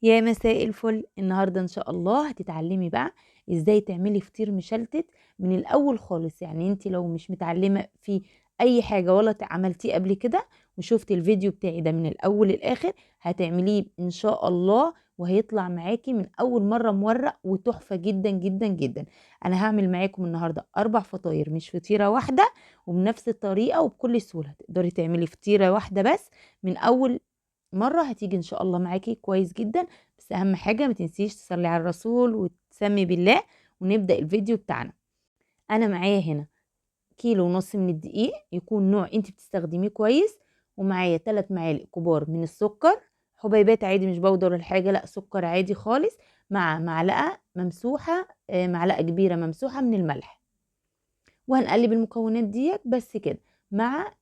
يا مساء الفل. النهارده ان شاء الله هتتعلمي بقى ازاي تعملي فطير مشلتت من الاول خالص. يعني انت لو مش متعلمه في اي حاجه ولا عملتيه قبل كده وشفتي الفيديو بتاعي ده من الاول للاخر هتعمليه ان شاء الله وهيطلع معاكي من اول مره مورق وتحفه جدا جدا جدا. انا هعمل معاكم النهارده 4 فطاير مش فطيره واحده، وبنفس الطريقه وبكل سهوله تقدري تعملي فطيره واحده بس من اول مرة هتيجي ان شاء الله معاكي كويس جدا. بس اهم حاجة ما تنسيش تصلي على الرسول وتسمي بالله. ونبدأ الفيديو بتاعنا. انا معايا هنا 1.5 كيلو من الدقيق يكون نوع انت بتستخدميه كويس، ومعايا 3 معالق كبار من السكر، حبيبات عادي مش بودر ولا حاجة، لا سكر عادي خالص، مع معلقة ممسوحة معلقة كبيرة ممسوحة من الملح. وهنقلب المكونات ديت بس كده مع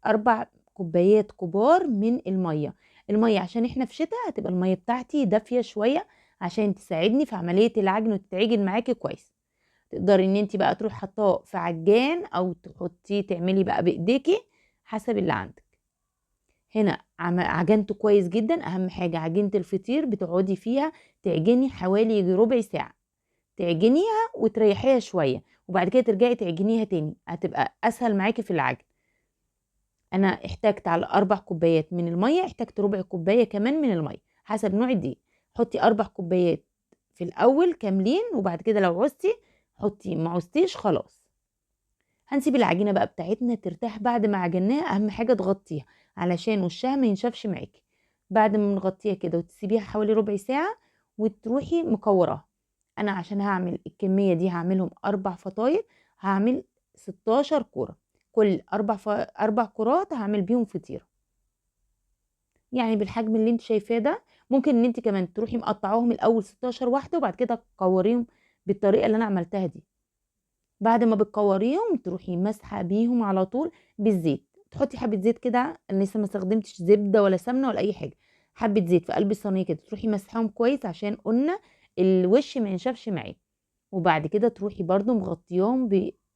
4 كوبايات كبار من المية. المية عشان احنا في شتاء هتبقى المية بتاعتي دافية شوية عشان تساعدني في عملية العجن وتتعجن معاكي كويس. تقدري ان انت بقى تروحي حطاه في عجان او تحطيه تعملي بقى بايديكي حسب اللي عندك. هنا عجنته كويس جدا. اهم حاجة عجينة الفطير بتقعدي فيها تعجني حوالي يجي ربع ساعة، تعجنيها وتريحيها شوية وبعد كده ترجعي تعجنيها تاني، هتبقى اسهل معاكي في العجن. انا احتاجت على 4 كوبايات من الميه احتاجت ربع كوبايه كمان من الميه حسب نوع الدقيق. حطي 4 كوبايات في الاول كاملين، وبعد كده لو عوزتي حطي، ما عوزتيش خلاص. هنسيب العجينه بقى بتاعتنا ترتاح بعد ما عجناها. اهم حاجه تغطيها علشان وشها ما ينشفش معاكي. بعد ما نغطيها كده وتسيبيها حوالي ربع ساعه وتروحي مكوراها. انا عشان هعمل الكميه دي هعملهم 4 فطاير، هعمل 16 كوره. كل 4 كرات هعمل بيهم فطيره، يعني بالحجم اللي انت شايفاه ده. ممكن ان انت كمان تروحي مقطعاهم الاول 16 واحده وبعد كده تكوريهم بالطريقه اللي انا عملتها دي. بعد ما بتكوريهم تروحي مسحه بيهم على طول بالزيت. تحطي حبه زيت كده، انا لسه ما استخدمتش زبده ولا سمنه ولا اي حاجه. حبه زيت في قلب الصينيه كده تروحي مسحاهم كويس عشان قلنا الوش ما ينشفش معاكي. وبعد كده تروحي برضو مغطياهم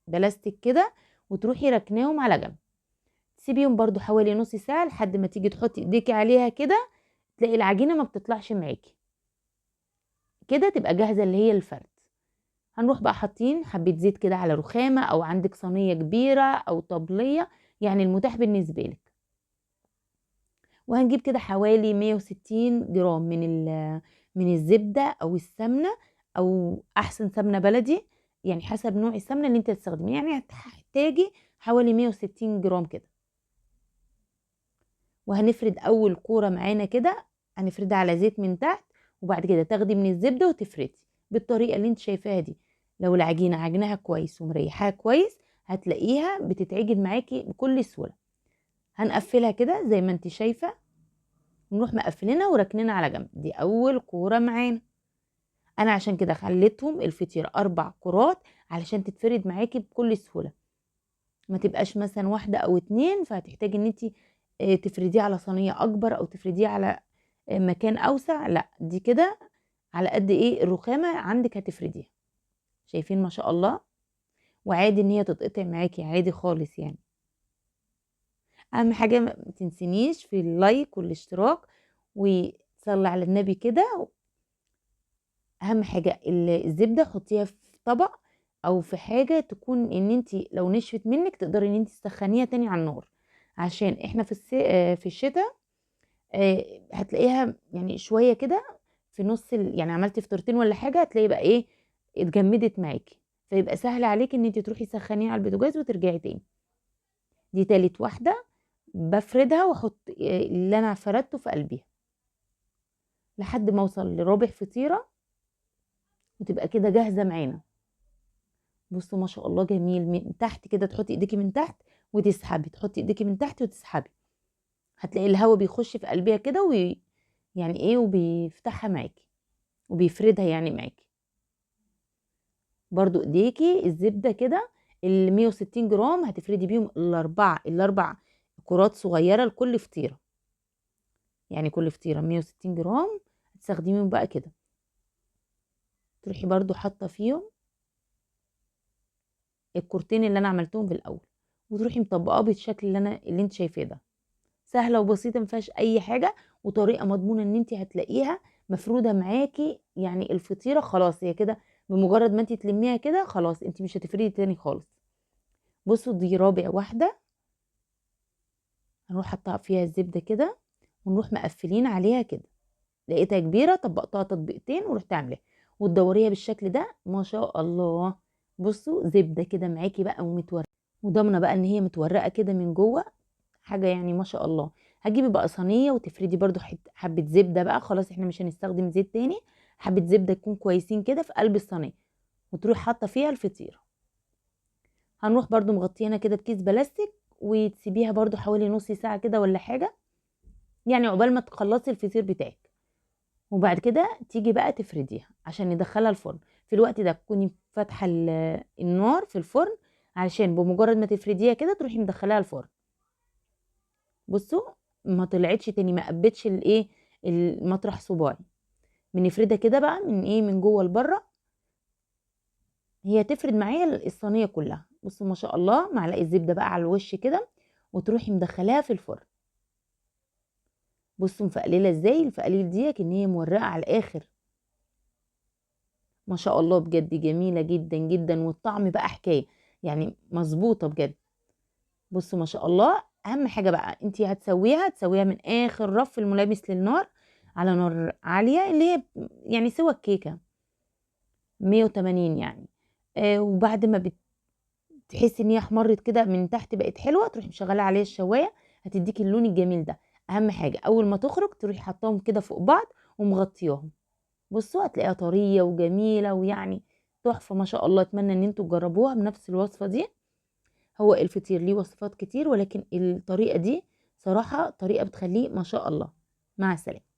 بلاستيك كده وتروحي ركناهم على جنب. تسيبيهم برضو حوالي نص ساعة لحد ما تيجي تحطي ايديكي عليها كده تلاقي العجينة ما بتطلعش معاكي كده، تبقى جاهزة اللي هي الفرد. هنروح بقى حاطين حبة زيت كده على رخامة او عندك صينية كبيرة او طبلية، يعني المتاح بالنسبة لك. وهنجيب كده حوالي 160 جرام من الزبدة او السمنة، او احسن سمنة بلدي، يعني حسب نوع السمنة اللي انت تستخدميه. يعني هتحتاجي حوالي 160 جرام كده. وهنفرد اول كوره معانا كده، هنفردها على زيت من تحت، وبعد كده تاخدي من الزبده وتفردي بالطريقه اللي انت شايفاها دي. لو العجينه عجنها كويس ومريحاها كويس هتلاقيها بتتعجن معاكي بكل سهوله. هنقفلها كده زي ما انت شايفه، ونروح مقفلينها وراكنينها على جنب. دي اول كوره معانا. انا عشان كده خليتهم الفطير 4 كرات علشان تتفرد معاكي بكل سهوله، ما تبقاش مثلا واحده او اتنين فهتحتاجي ان انت تفرديه على صينيه اكبر او تفرديه على مكان اوسع. لا دي كده على قد ايه الرخامه عندك هتفرديها. شايفين ما شاء الله. وعادي ان هي تتقطع معاكي عادي خالص يعني. اهم حاجه ما تنسينيش في اللايك والاشتراك وتصلي على النبي كده. اهم حاجه الزبده حطيها في طبق او في حاجه تكون ان انت لو نشفت منك تقدري ان انت تسخنيها تاني على النار، عشان احنا في الشتاء هتلاقيها يعني شويه كده في نص يعني عملتي فطرتين ولا حاجه هتلاقي بقى ايه اتجمدت معاكي، فيبقى سهل عليك ان انت تروحي تسخنيها على البوتاجاز وترجعي تاني. دي تالت واحده بفردها واحط اللي انا فردته في قلبيها لحد ما اوصل لربع فطيره وتبقى كده جاهزه معانا. بصوا ما شاء الله جميل. من تحت كده تحطي ايديكي من تحت وتسحبي، تحطي ايديكي من تحت وتسحبي، هتلاقي الهواء بيخش في قلبها كده يعني ايه وبيفتحها معاكي وبيفردها يعني معاكي. برضو ايديكي الزبده كده ال 160 جرام هتفردي بيهم الاربع كرات صغيره لكل فطيره، يعني كل فطيره 160 جرام هتستخدميهم بقى كده. تروحي برضو حاطه فيهم الكورتين اللي انا عملتهم في الاول وتروحي مطبقاه بالشكل اللي انت شايفاه ده. سهله وبسيطه ما فيهاش اي حاجه، وطريقه مضمونه ان انت هتلاقيها مفروده معاكي، يعني الفطيره خلاص هي كده، بمجرد ما انت تلميها كده خلاص انت مش هتفردي تاني خالص. بصوا دي رابع واحده، هنروح حاطه فيها الزبده كده ونروح مقفلين عليها كده. لقيتها كبيره طبقتها تطبيقتين ورحت عاملاها، وتدوريها بالشكل ده ما شاء الله. بصوا زبده كده معاكي بقى ومتورقه، وضامنه بقى ان هي متورقه كده من جوه، حاجه يعني ما شاء الله. هتجيبي بقى صينيه وتفردي برضو حبه زبده بقى، خلاص احنا مش هنستخدم زيت تاني، حبه زبده تكون كويسين كده في قلب الصينيه، وتروحي حاطه فيها الفطيره. هنروح برضو مغطيانا كده بكيس بلاستيك، وتسيبيها برضو حوالي نص ساعه كده ولا حاجه، يعني عقبال ما تخلصي الفطير بتاعك. وبعد كده تيجي بقى تفرديها عشان ندخلها الفرن. في الوقت ده تكوني فاتحه النار في الفرن، علشان بمجرد ما تفرديها كده تروحي مدخلاها الفرن. بصوا ما طلعتش تاني، ما قبتش الايه، المطرح صباعي. بنفردها كده بقى من ايه، من جوه لبره، هي تفرد معايا الصينيه كلها. بصوا ما شاء الله، معلقه زبده بقى على الوش كده، وتروحي مدخلاها في الفرن. بصوا مفقلله ازاي، الفقليل دي ان هي مورقه على الاخر، ما شاء الله بجد جميله جدا جدا، والطعم بقى حكايه، يعني مظبوطه بجد. بصوا ما شاء الله. اهم حاجه بقى انتي تسويها من اخر رف الملامس للنار، على نار عاليه، اللي هي يعني سوى الكيكه 180 يعني. وبعد ما بتحسي ان هي احمرت كده من تحت بقت حلوه، تروحي مشغله عليها الشوايه، هتديكي اللون الجميل ده. اهم حاجه اول ما تخرج تروحي حطاهم كده فوق بعض ومغطياهم. بصوا هتلاقيها طريه وجميله ويعني تحفه ما شاء الله. اتمنى ان انتوا تجربوها بنفس الوصفه دي. هو الفطير ليه وصفات كتير، ولكن الطريقه دي صراحه طريقه بتخليه ما شاء الله. مع السلامه.